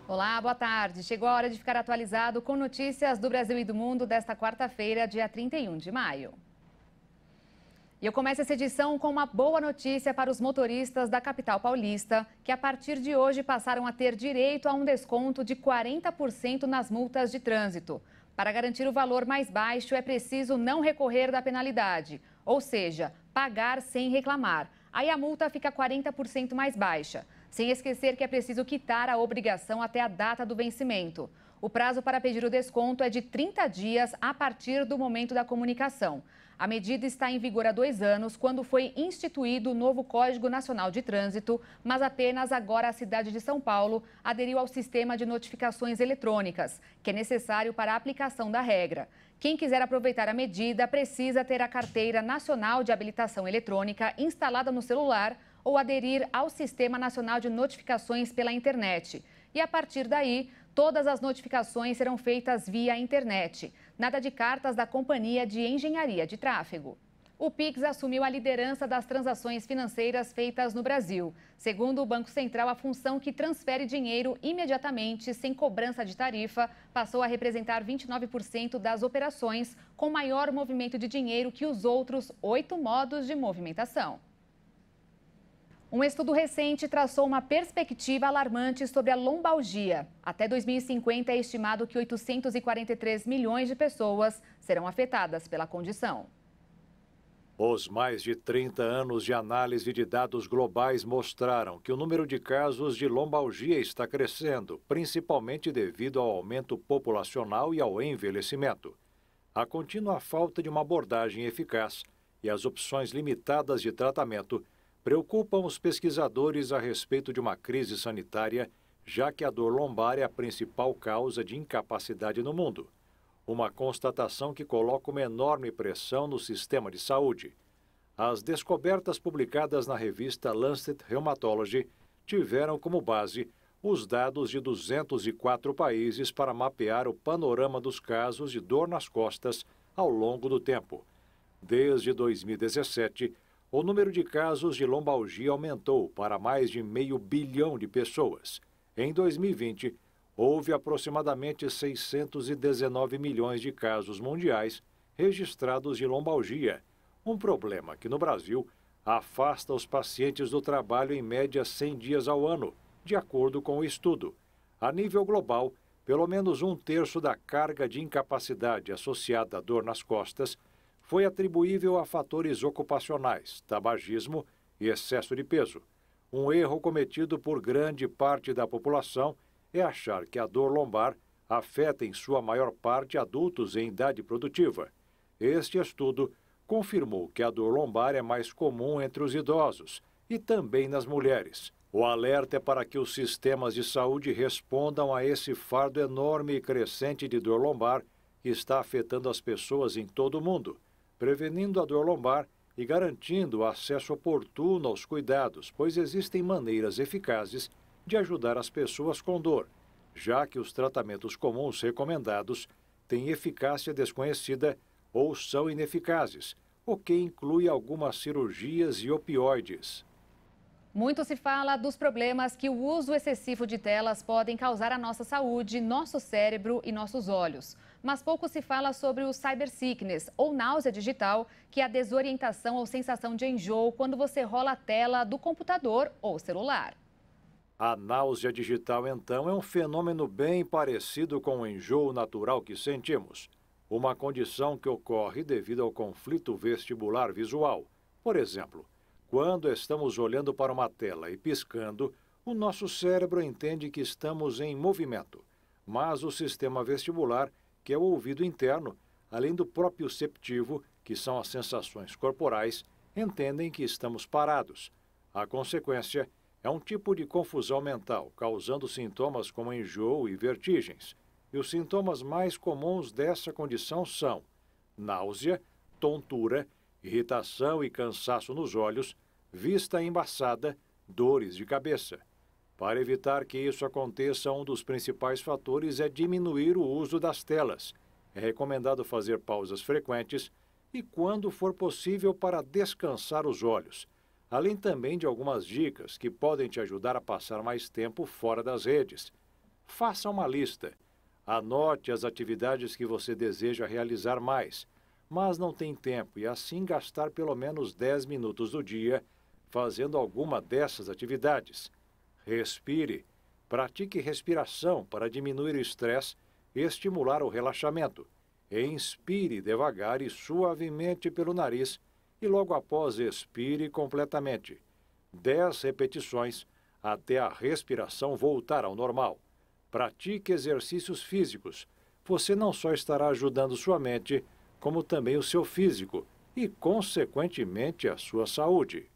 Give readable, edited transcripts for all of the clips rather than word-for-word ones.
Olá, boa tarde. Chegou a hora de ficar atualizado com notícias do Brasil e do mundo desta quarta-feira, dia 31 de maio. E eu começo essa edição com uma boa notícia para os motoristas da capital paulista, que a partir de hoje passaram a ter direito a um desconto de 40% nas multas de trânsito. Para garantir o valor mais baixo, é preciso não recorrer da penalidade, ou seja, pagar sem reclamar. Aí a multa fica 40% mais baixa. Sem esquecer que é preciso quitar a obrigação até a data do vencimento. O prazo para pedir o desconto é de 30 dias a partir do momento da comunicação. A medida está em vigor há 2 anos, quando foi instituído o novo Código Nacional de Trânsito, mas apenas agora a cidade de São Paulo aderiu ao sistema de notificações eletrônicas, que é necessário para a aplicação da regra. Quem quiser aproveitar a medida precisa ter a Carteira Nacional de Habilitação Eletrônica instalada no celular ou aderir ao Sistema Nacional de Notificações pela internet. E a partir daí, todas as notificações serão feitas via internet. Nada de cartas da Companhia de Engenharia de Tráfego. O Pix assumiu a liderança das transações financeiras feitas no Brasil. Segundo o Banco Central, a função que transfere dinheiro imediatamente, sem cobrança de tarifa, passou a representar 29% das operações, com maior movimento de dinheiro que os outros 8 modos de movimentação. Um estudo recente traçou uma perspectiva alarmante sobre a lombalgia. Até 2050 é estimado que 843 milhões de pessoas serão afetadas pela condição. Os mais de 30 anos de análise de dados globais mostraram que o número de casos de lombalgia está crescendo, principalmente devido ao aumento populacional e ao envelhecimento. A contínua falta de uma abordagem eficaz e as opções limitadas de tratamento preocupam os pesquisadores a respeito de uma crise sanitária, já que a dor lombar é a principal causa de incapacidade no mundo. Uma constatação que coloca uma enorme pressão no sistema de saúde. As descobertas publicadas na revista Lancet Rheumatology tiveram como base os dados de 204 países para mapear o panorama dos casos de dor nas costas ao longo do tempo. Desde 2017, o número de casos de lombalgia aumentou para mais de 500 milhão de pessoas. Em 2020, houve aproximadamente 619 milhões de casos mundiais registrados de lombalgia, um problema que no Brasil afasta os pacientes do trabalho em média 100 dias ao ano, de acordo com o estudo. A nível global, pelo menos 1/3 da carga de incapacidade associada à dor nas costas foi atribuível a fatores ocupacionais, tabagismo e excesso de peso. Um erro cometido por grande parte da população é achar que a dor lombar afeta em sua maior parte adultos em idade produtiva. Este estudo confirmou que a dor lombar é mais comum entre os idosos e também nas mulheres. O alerta é para que os sistemas de saúde respondam a esse fardo enorme e crescente de dor lombar que está afetando as pessoas em todo o mundo, prevenindo a dor lombar e garantindo o acesso oportuno aos cuidados, pois existem maneiras eficazes de ajudar as pessoas com dor, já que os tratamentos comuns recomendados têm eficácia desconhecida ou são ineficazes, o que inclui algumas cirurgias e opioides. Muito se fala dos problemas que o uso excessivo de telas podem causar à nossa saúde, nosso cérebro e nossos olhos. Mas pouco se fala sobre o cybersickness, ou náusea digital, que é a desorientação ou sensação de enjoo quando você rola a tela do computador ou celular. A náusea digital, então, é um fenômeno bem parecido com o enjoo natural que sentimos. Uma condição que ocorre devido ao conflito vestibular visual. Por exemplo, quando estamos olhando para uma tela e piscando, o nosso cérebro entende que estamos em movimento. Mas o sistema vestibular, que é o ouvido interno, além do proprioceptivo, que são as sensações corporais, entendem que estamos parados. A consequência é um tipo de confusão mental, causando sintomas como enjoo e vertigens. E os sintomas mais comuns dessa condição são náusea, tontura, irritação e cansaço nos olhos, vista embaçada, dores de cabeça. Para evitar que isso aconteça, um dos principais fatores é diminuir o uso das telas. É recomendado fazer pausas frequentes e, quando for possível, para descansar os olhos. Além também de algumas dicas que podem te ajudar a passar mais tempo fora das redes. Faça uma lista. Anote as atividades que você deseja realizar mais, mas não tem tempo e assim gastar pelo menos 10 minutos do dia fazendo alguma dessas atividades. Respire. Pratique respiração para diminuir o estresse e estimular o relaxamento. Inspire devagar e suavemente pelo nariz e logo após expire completamente. 10 repetições até a respiração voltar ao normal. Pratique exercícios físicos. Você não só estará ajudando sua mente, como também o seu físico e, consequentemente, a sua saúde.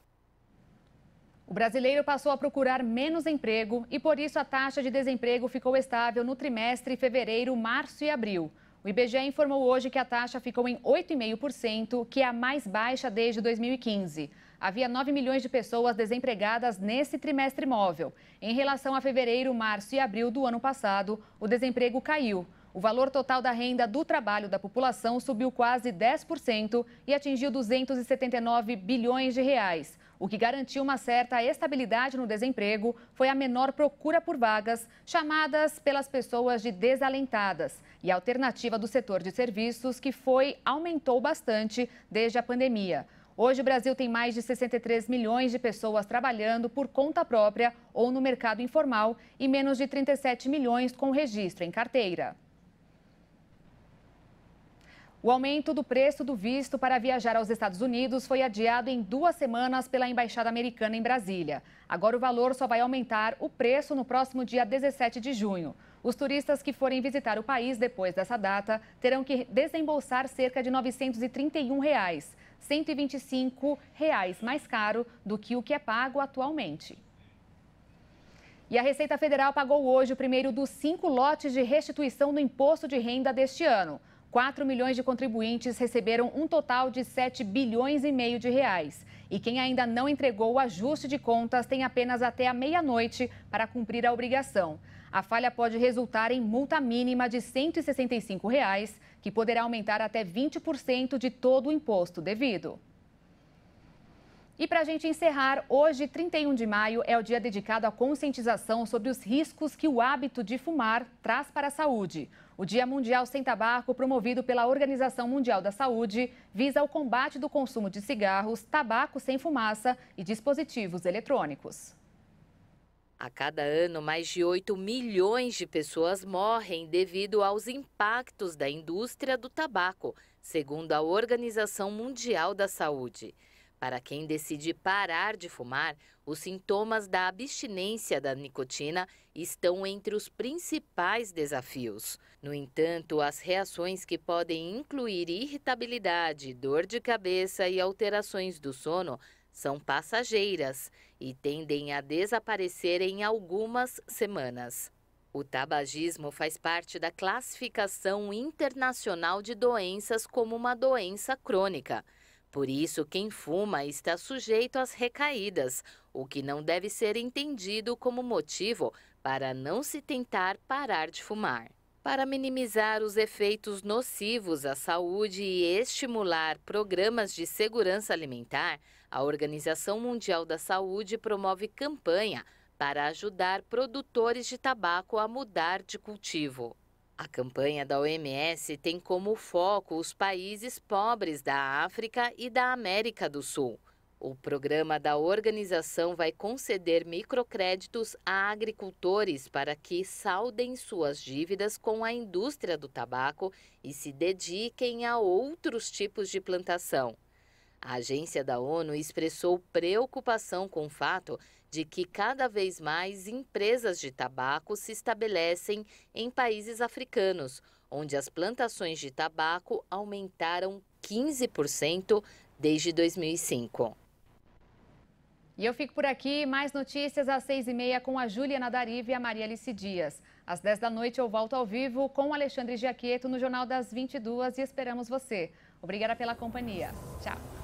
O brasileiro passou a procurar menos emprego e, por isso, a taxa de desemprego ficou estável no trimestre fevereiro, março e abril. O IBGE informou hoje que a taxa ficou em 8,5%, que é a mais baixa desde 2015. Havia 9 milhões de pessoas desempregadas nesse trimestre móvel. Em relação a fevereiro, março e abril do ano passado, o desemprego caiu. O valor total da renda do trabalho da população subiu quase 10% e atingiu 279 bilhões de reais. O que garantiu uma certa estabilidade no desemprego foi a menor procura por vagas, chamadas pelas pessoas de desalentadas, e a alternativa do setor de serviços, que aumentou bastante desde a pandemia. Hoje, o Brasil tem mais de 63 milhões de pessoas trabalhando por conta própria ou no mercado informal e menos de 37 milhões com registro em carteira. O aumento do preço do visto para viajar aos Estados Unidos foi adiado em 2 semanas pela Embaixada Americana em Brasília. Agora o valor só vai aumentar o preço no próximo dia 17 de junho. Os turistas que forem visitar o país depois dessa data terão que desembolsar cerca de R$ 931, R$ 125 mais caro do que o que é pago atualmente. E a Receita Federal pagou hoje o primeiro dos 5 lotes de restituição do imposto de renda deste ano. 4 milhões de contribuintes receberam um total de 7 bilhões e meio de reais. E quem ainda não entregou o ajuste de contas tem apenas até a meia-noite para cumprir a obrigação. A falha pode resultar em multa mínima de R$ 165, que poderá aumentar até 20% de todo o imposto devido. E para a gente encerrar, hoje, 31 de maio, é o dia dedicado à conscientização sobre os riscos que o hábito de fumar traz para a saúde. O Dia Mundial Sem Tabaco, promovido pela Organização Mundial da Saúde, visa o combate do consumo de cigarros, tabaco sem fumaça e dispositivos eletrônicos. A cada ano, mais de 8 milhões de pessoas morrem devido aos impactos da indústria do tabaco, segundo a Organização Mundial da Saúde. Para quem decide parar de fumar, os sintomas da abstinência da nicotina estão entre os principais desafios. No entanto, as reações que podem incluir irritabilidade, dor de cabeça e alterações do sono são passageiras e tendem a desaparecer em algumas semanas. O tabagismo faz parte da classificação internacional de doenças como uma doença crônica. Por isso, quem fuma está sujeito às recaídas, o que não deve ser entendido como motivo para não se tentar parar de fumar. Para minimizar os efeitos nocivos à saúde e estimular programas de segurança alimentar, a Organização Mundial da Saúde promove campanha para ajudar produtores de tabaco a mudar de cultivo. A campanha da OMS tem como foco os países pobres da África e da América do Sul. O programa da organização vai conceder microcréditos a agricultores para que saldem suas dívidas com a indústria do tabaco e se dediquem a outros tipos de plantação. A agência da ONU expressou preocupação com o fato de que cada vez mais empresas de tabaco se estabelecem em países africanos, onde as plantações de tabaco aumentaram 15% desde 2005. E eu fico por aqui. Mais notícias às 6h30 com a Juliana Dariva e a Maria Alice Dias. Às 10 da noite eu volto ao vivo com o Alexandre Giaqueto no Jornal das 22 e esperamos você. Obrigada pela companhia. Tchau.